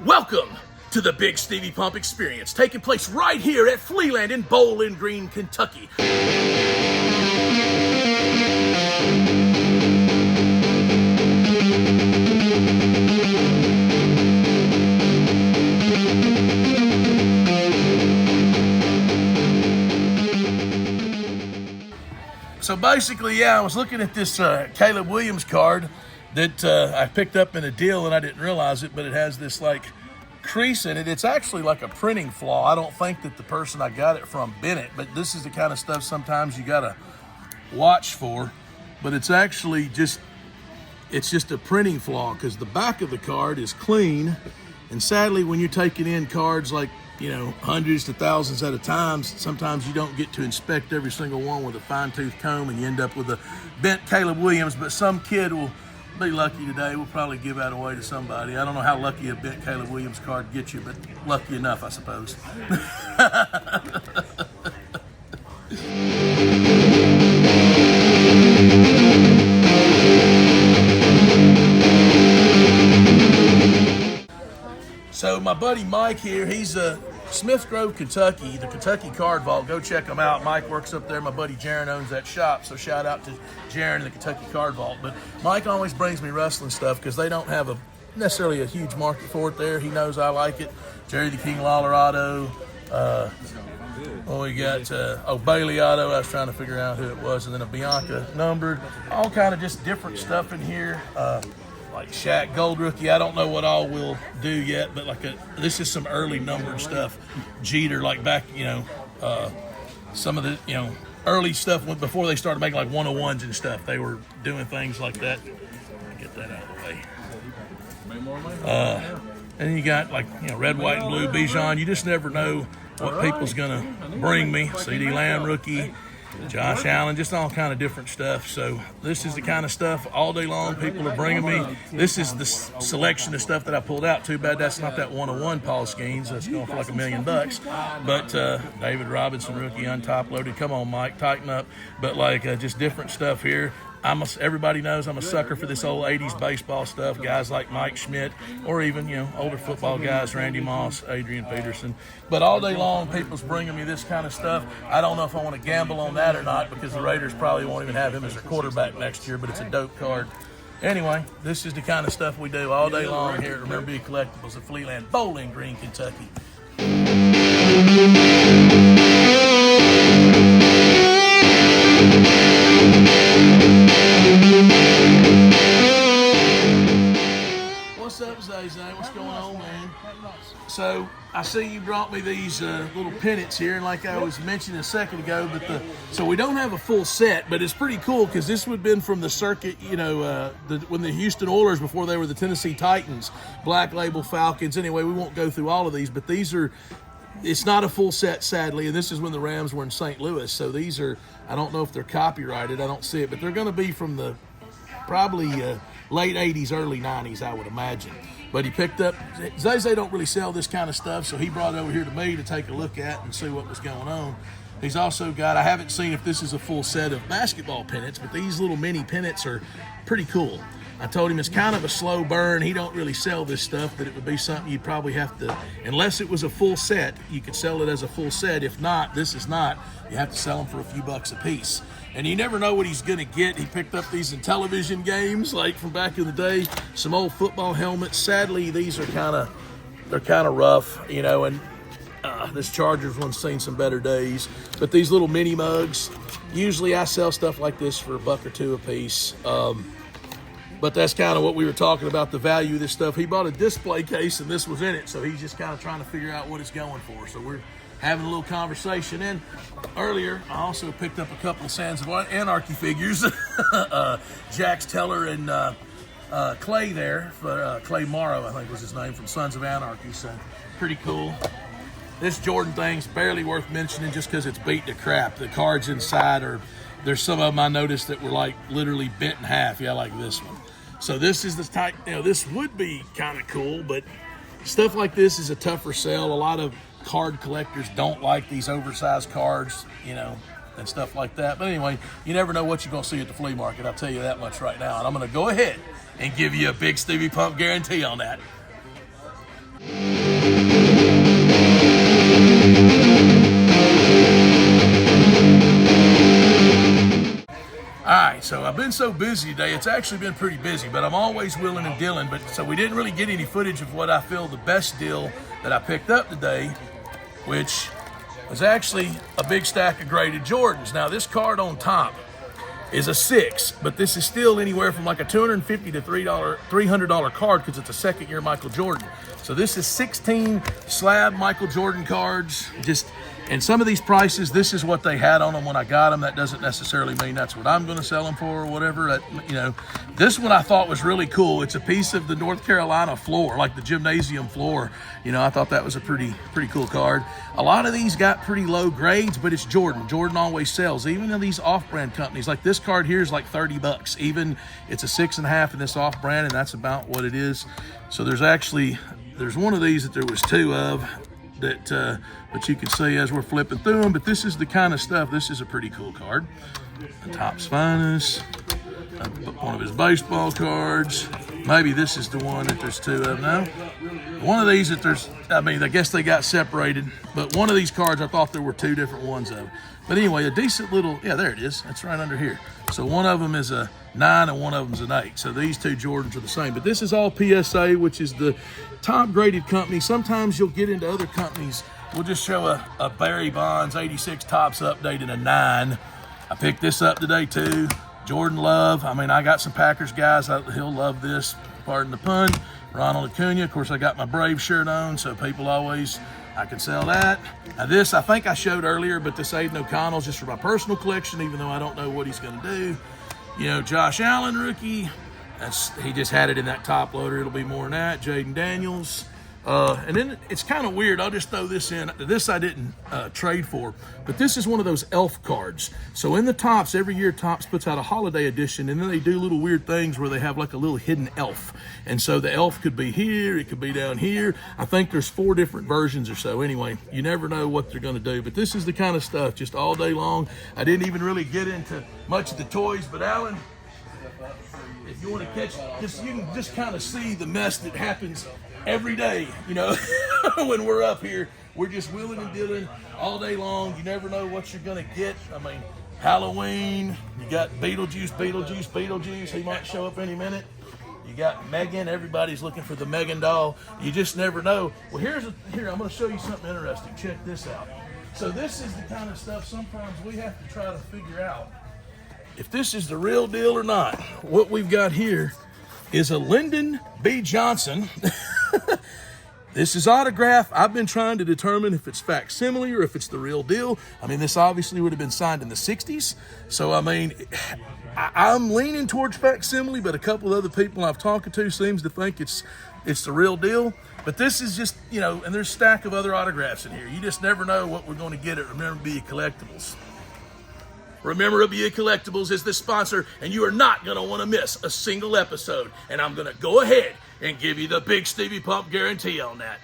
Welcome to the Bigsteviepump experience, taking place right here at Flealand in Bowling Green, Kentucky. So basically, I was looking at this Caleb Williams card that I picked up in a deal and I didn't realize it, but it has this like crease in it. It's actually like a printing flaw. I don't think that the person I got it from bent it, but this is the kind of stuff sometimes you gotta watch for. But it's actually just a printing flaw because the back of the card is clean. And sadly, when you're taking in cards like, you know, hundreds to thousands at a time, sometimes you don't get to inspect every single one with a fine-tooth comb and you end up with a bent Caleb Williams, but some kid will be lucky today. We'll probably give that away to somebody. I don't know how lucky a bent Caleb Williams card gets you, but lucky enough, I suppose. So my buddy Mike here, he's Smith Grove, Kentucky, the Kentucky Card Vault. Go check him out. Mike works up there. My buddy Jaron owns that shop, so shout out to Jaron and the Kentucky Card Vault. But Mike always brings me wrestling stuff because they don't have necessarily a huge market for it there. He knows I like it. Jerry the King Lawler auto. We got Bailey auto. I was trying to figure out who it was, and then a Bianca numbered. All kind of just different stuff in here. Like Shaq Gold Rookie. I don't know what all we'll do yet, but this is some early numbered stuff. Jeter, like back, some of the, early stuff before they started making like 101s and stuff. They were doing things like that. Get that out of the way. And you got like, red, white, and blue Bijan. You just never know what people's gonna bring me. CD Lamb rookie. Josh Allen, just all kind of different stuff. So this is the kind of stuff all day long people are bringing me. This is the selection of stuff that I pulled out. Too bad that's not that 101 Paul Skeens. That's going for like $1 million. But David Robinson rookie, untop loaded. Come on, Mike, tighten up. But like just different stuff here. Everybody knows I'm a sucker for this old 80s baseball stuff. Guys like Mike Schmidt, or even, older football guys, Randy Moss, Adrian Peterson. But all day long, people's bringing me this kind of stuff. I don't know if I want to gamble on that or not because the Raiders probably won't even have him as their quarterback next year, but it's a dope card. Anyway, this is the kind of stuff we do all day long here at Rememorabilia Collectibles at Flealand, Bowling Green, Kentucky. What's up, Zay? What's going on, man? So I see you brought me these little pennants here, and like I was mentioning a second ago, so we don't have a full set, but it's pretty cool because this would have been from the circuit, when the Houston Oilers, before they were the Tennessee Titans, Black Label Falcons. Anyway, we won't go through all of these, but it's not a full set, sadly, and this is when the Rams were in St. Louis. So these are, I don't know if they're copyrighted, I don't see it, but they're going to be from the probably late 80s, early 90s, I would imagine. But he picked up, Zay don't really sell this kind of stuff, so he brought it over here to me to take a look at and see what was going on. He's also got, I haven't seen if this is a full set of basketball pennants, but these little mini pennants are pretty cool. I told him it's kind of a slow burn. He don't really sell this stuff, but it would be something you'd probably have to, unless it was a full set, you could sell it as a full set. If not, this is not, you have to sell them for a few bucks a piece. And you never know what he's going to get. He picked up these in television games, like from back in the day, some old football helmets. Sadly, these are kind of rough, and this Chargers one's seen some better days. But these little mini mugs, usually I sell stuff like this for $1 or $2 a piece. But that's kind of what we were talking about, the value of this stuff. He bought a display case and this was in it, so he's just kind of trying to figure out what it's going for. So we're having a little conversation. And earlier, I also picked up a couple of Sons of Anarchy figures. Jax Teller and Clay there, Clay Morrow, I think was his name, from Sons of Anarchy. So pretty cool. This Jordan thing's barely worth mentioning just because it's beat to crap. The cards inside there's some of them I noticed that were like literally bent in half. Yeah, like this one. So this is the type, this would be kind of cool, but stuff like this is a tougher sell. A lot of card collectors don't like these oversized cards, and stuff like that. But anyway, you never know what you're going to see at the flea market. I'll tell you that much right now. And I'm going to go ahead and give you a Bigsteviepump guarantee on that. been so busy today. It's actually been pretty busy, but I'm always willing and dealing. But so we didn't really get any footage of what I feel the best deal that I picked up today, which was actually a big stack of graded Jordans. Now this card on top is a 6, but this is still anywhere from like a $250 to $300 card because it's a second year Michael Jordan. So this is 16 slab Michael Jordan cards. And some of these prices, this is what they had on them when I got them. That doesn't necessarily mean that's what I'm going to sell them for or whatever. This one I thought was really cool. It's a piece of the North Carolina floor, like the gymnasium floor. I thought that was a pretty cool card. A lot of these got pretty low grades, but it's Jordan. Jordan always sells. Even in these off-brand companies, like this card here is like 30 bucks. Even it's a 6.5 in this off-brand, and that's about what it is. So there's one of these that there was 2 of. But you can see as we're flipping through them, but this is the kind of stuff. This is a pretty cool card. The Topps Finest, one of his baseball cards. Maybe this is the one that there's 2 of now. One of these that I guess they got separated, but one of these cards I thought there were 2 different ones of. But anyway, a decent little, yeah, there it is. It's right under here. So one of them is a 9 and one of them's an 8. So these 2 Jordans are the same. But this is all PSA, which is the top graded company. Sometimes you'll get into other companies. We'll just show a Barry Bonds 86 Topps update in a 9. I picked this up today too. Jordan Love. I got some Packers guys. He'll love this. Pardon the pun. Ronald Acuna. Of course, I got my Brave shirt on, so people always, I can sell that. Now this, I think I showed earlier, but this Aiden O'Connell's just for my personal collection, even though I don't know what he's going to do. Josh Allen rookie. He just had it in that top loader. It'll be more than that. Jaden Daniels. And then it's kind of weird. I'll just throw this in. This I didn't trade for, but this is one of those elf cards. So in the Topps, every year Topps puts out a holiday edition, and then they do little weird things where they have like a little hidden elf. And so the elf could be here, it could be down here. I think there's 4 different versions or so. Anyway, you never know what they're going to do, but this is the kind of stuff just all day long. I didn't even really get into much of the toys, but Alan, if you want to catch, you can just kind of see the mess that happens every day, when we're up here. We're just wheeling and dealing all day long. You never know what you're going to get. Halloween, you got Beetlejuice. He might show up any minute. You got Megan. Everybody's looking for the Megan doll. You just never know. Well, here, I'm going to show you something interesting. Check this out. So this is the kind of stuff sometimes we have to try to figure out if this is the real deal or not. What we've got here is a Lyndon B. Johnson. This is autograph. I've been trying to determine if it's facsimile or if it's the real deal. This obviously would have been signed in the 60s. So, I'm leaning towards facsimile, but a couple of other people I've talked to seems to think it's the real deal. But this is just, and there's a stack of other autographs in here. You just never know what we're going to get at Rememorabilia Collectibles. Rememorabilia Collectibles is the sponsor, and you are not going to want to miss a single episode. And I'm going to go ahead and give you the Bigsteviepump guarantee on that.